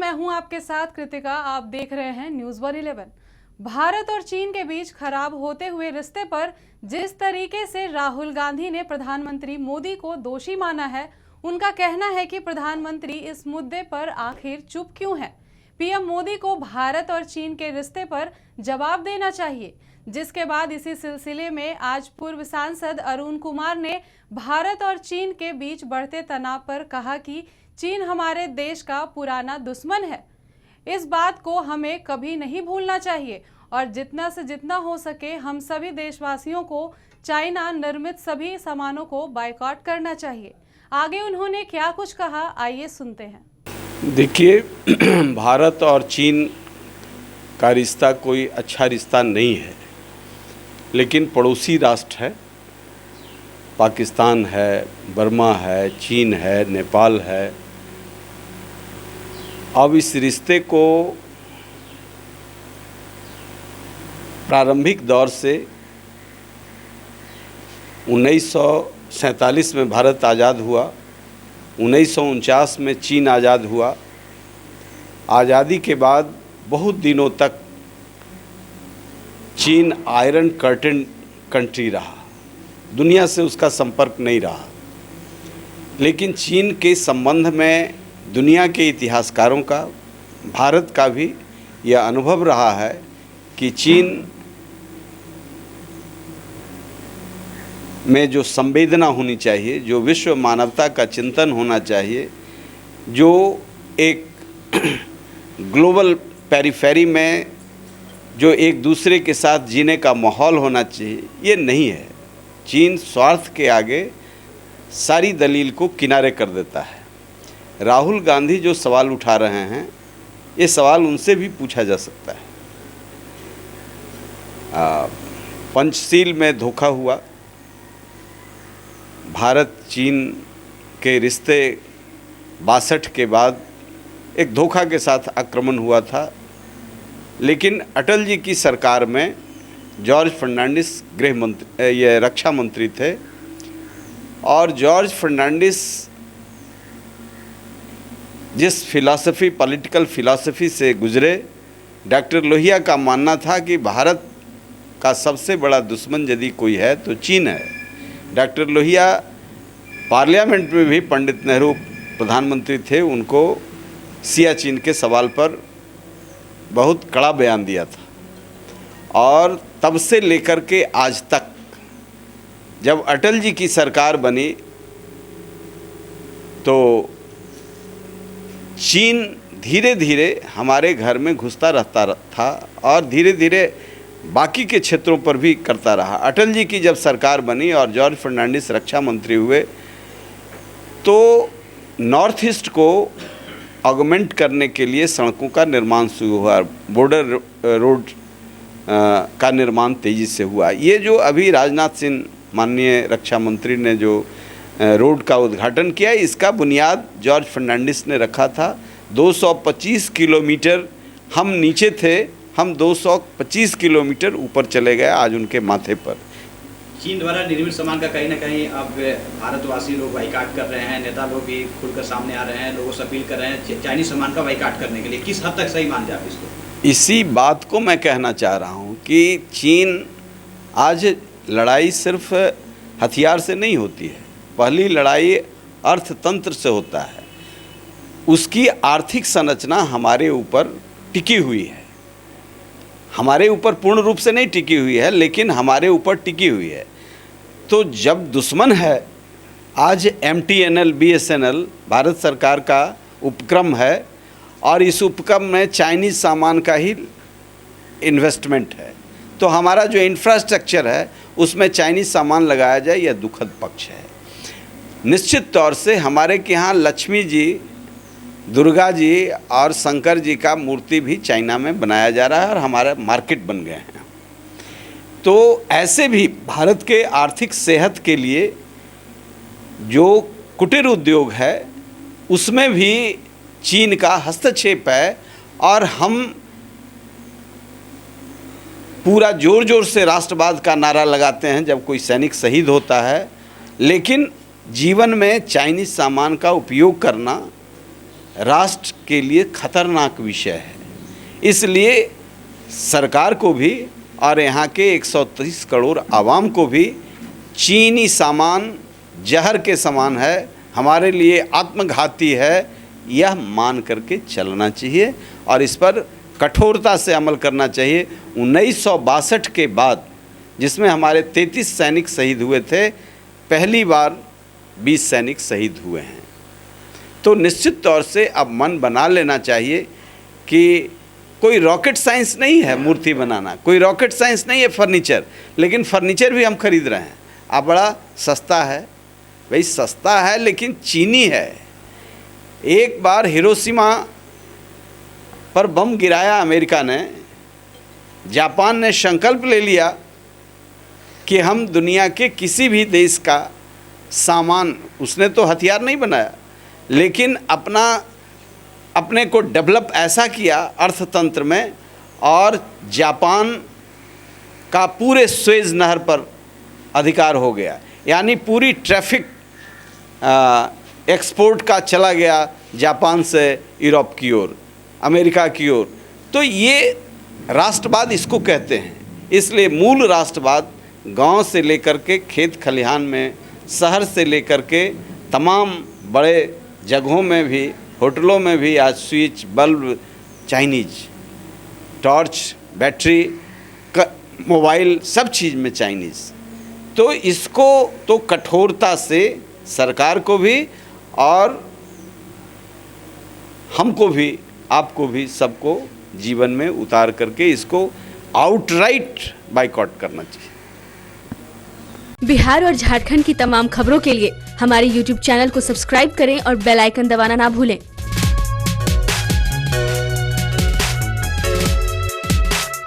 मैं हूं आपके साथ कृतिका। आप देख रहे हैं न्यूज़ 11। भारत और चीन के बीच खराब होते हुए रिश्ते पर जिस तरीके से राहुल गांधी ने प्रधानमंत्री मोदी को दोषी माना है, उनका कहना है कि प्रधानमंत्री इस मुद्दे पर आखिर चुप क्यों है। पीएम मोदी को भारत और चीन के रिश्ते पर जवाब देना चाहिए। जिसके बाद इसी सिलसिले में आज पूर्व सांसद अरुण कुमार ने भारत और चीन के बीच बढ़ते तनाव पर कहा कि चीन हमारे देश का पुराना दुश्मन है। इस बात को हमें कभी नहीं भूलना चाहिए और जितना से जितना हो सके हम सभी देशवासियों को चाइना निर्मित सभी सामानों को बायकॉट करना चाहिए। आगे उन्होंने क्या कुछ कहा, आइए सुनते हैं। देखिए, भारत और चीन का रिश्ता कोई अच्छा रिश्ता नहीं है, लेकिन पड़ोसी राष्ट्र है। पाकिस्तान है, बर्मा है, चीन है, नेपाल है। अब इस रिश्ते को प्रारंभिक दौर से 1947 में भारत आज़ाद हुआ, 1949 में चीन आज़ाद हुआ। आज़ादी के बाद बहुत दिनों तक चीन आयरन कर्टेन कंट्री रहा, दुनिया से उसका संपर्क नहीं रहा। लेकिन चीन के संबंध में दुनिया के इतिहासकारों का, भारत का भी यह अनुभव रहा है कि चीन में जो संवेदना होनी चाहिए, जो विश्व मानवता का चिंतन होना चाहिए, जो एक ग्लोबल पेरिफेरी में जो एक दूसरे के साथ जीने का माहौल होना चाहिए, ये नहीं है। चीन स्वार्थ के आगे सारी दलील को किनारे कर देता है। राहुल गांधी जो सवाल उठा रहे हैं, ये सवाल उनसे भी पूछा जा सकता है। पंचशील में धोखा हुआ, भारत चीन के रिश्ते 62 के बाद एक धोखा के साथ आक्रमण हुआ था। लेकिन अटल जी की सरकार में जॉर्ज फर्नांडिस गृह मंत्री, ये रक्षा मंत्री थे, और जॉर्ज फर्नांडिस जिस फिलॉसफी, पॉलिटिकल फिलॉसफी से गुजरे, डॉक्टर लोहिया का मानना था कि भारत का सबसे बड़ा दुश्मन यदि कोई है तो चीन है। डॉक्टर लोहिया पार्लियामेंट में भी, पंडित नेहरू प्रधानमंत्री थे, उनको सियाचिन के सवाल पर बहुत कड़ा बयान दिया था। और तब से लेकर के आज तक जब अटल जी की सरकार बनी तो चीन धीरे धीरे हमारे घर में घुसता रहता था और धीरे धीरे बाकी के क्षेत्रों पर भी करता रहा। अटल जी की जब सरकार बनी और जॉर्ज फर्नांडिस रक्षा मंत्री हुए तो नॉर्थ ईस्ट को ऑगमेंट करने के लिए सड़कों का निर्माण शुरू हुआ, बॉर्डर रोड का निर्माण तेज़ी से हुआ। ये जो अभी राजनाथ सिंह माननीय रक्षा मंत्री ने जो रोड का उद्घाटन किया, इसका बुनियाद जॉर्ज फर्नांडिस ने रखा था। 225 किलोमीटर हम नीचे थे, हम 225 किलोमीटर ऊपर चले गए आज उनके माथे पर। चीन द्वारा निर्मित सामान का कहीं ना कहीं अब भारतवासी लोग बाइकाट कर रहे हैं, नेता लोग भी खुलकर सामने आ रहे हैं, लोगों से अपील कर रहे हैं चाइनीज सामान का बाइकाट करने के लिए। किस हद तक सही मान जाए आप इसको? इसी बात को मैं कहना चाह रहा हूँ कि चीन आज लड़ाई सिर्फ हथियार से नहीं होती है। पहली लड़ाई अर्थतंत्र से होता है। उसकी आर्थिक संरचना हमारे ऊपर टिकी हुई है, हमारे ऊपर पूर्ण रूप से नहीं टिकी हुई है, लेकिन हमारे ऊपर टिकी हुई है। तो जब दुश्मन है, आज MTNL BSNL भारत सरकार का उपक्रम है और इस उपक्रम में चाइनीज़ सामान का ही इन्वेस्टमेंट है, तो हमारा जो इंफ्रास्ट्रक्चर है उसमें चाइनीज़ सामान लगाया जाए, यह दुखद पक्ष है। निश्चित तौर से हमारे के यहाँ लक्ष्मी जी, दुर्गा जी और शंकर जी का मूर्ति भी चाइना में बनाया जा रहा है और हमारा मार्केट बन गए हैं। तो ऐसे भी भारत के आर्थिक सेहत के लिए जो कुटीर उद्योग है उसमें भी चीन का हस्तक्षेप है। और हम पूरा जोर जोर से राष्ट्रवाद का नारा लगाते हैं जब कोई सैनिक शहीद होता है, लेकिन जीवन में चाइनीज़ सामान का उपयोग करना राष्ट्र के लिए खतरनाक विषय है। इसलिए सरकार को भी और यहाँ के 130 करोड़ आवाम को भी चीनी सामान जहर के समान है, हमारे लिए आत्मघाती है, यह मान करके चलना चाहिए और इस पर कठोरता से अमल करना चाहिए। 1962 के बाद जिसमें हमारे 33 सैनिक शहीद हुए थे, पहली बार 20 सैनिक शहीद हुए हैं। तो निश्चित तौर से अब मन बना लेना चाहिए कि कोई रॉकेट साइंस नहीं है मूर्ति बनाना, कोई रॉकेट साइंस नहीं है फर्नीचर, लेकिन फर्नीचर भी हम खरीद रहे हैं। अब बड़ा सस्ता है, भाई सस्ता है लेकिन चीनी है। एक बार हिरोशिमा पर बम गिराया अमेरिका ने, जापान ने संकल्प ले लिया कि हम दुनिया के किसी भी देश का सामान, उसने तो हथियार नहीं बनाया लेकिन अपने को डेवलप ऐसा किया अर्थतंत्र में, और जापान का पूरे स्वेज नहर पर अधिकार हो गया, यानी पूरी ट्रैफिक एक्सपोर्ट का चला गया जापान से यूरोप की ओर, अमेरिका की ओर। तो ये राष्ट्रवाद इसको कहते हैं। इसलिए मूल राष्ट्रवाद गांव से लेकर के खेत खलिहान में, शहर से लेकर के तमाम बड़े जगहों में भी, होटलों में भी आज switch bulb Chinese, torch, battery, mobile, सब चीज़ में चाइनीज़। तो इसको तो कठोरता से सरकार को भी और हमको भी, आपको भी, सबको जीवन में उतार करके इसको आउटराइट बाइकआउट करना चाहिए। बिहार और झारखंड की तमाम खबरों के लिए हमारे YouTube चैनल को सब्सक्राइब करें और बेल आइकन दबाना ना भूलें।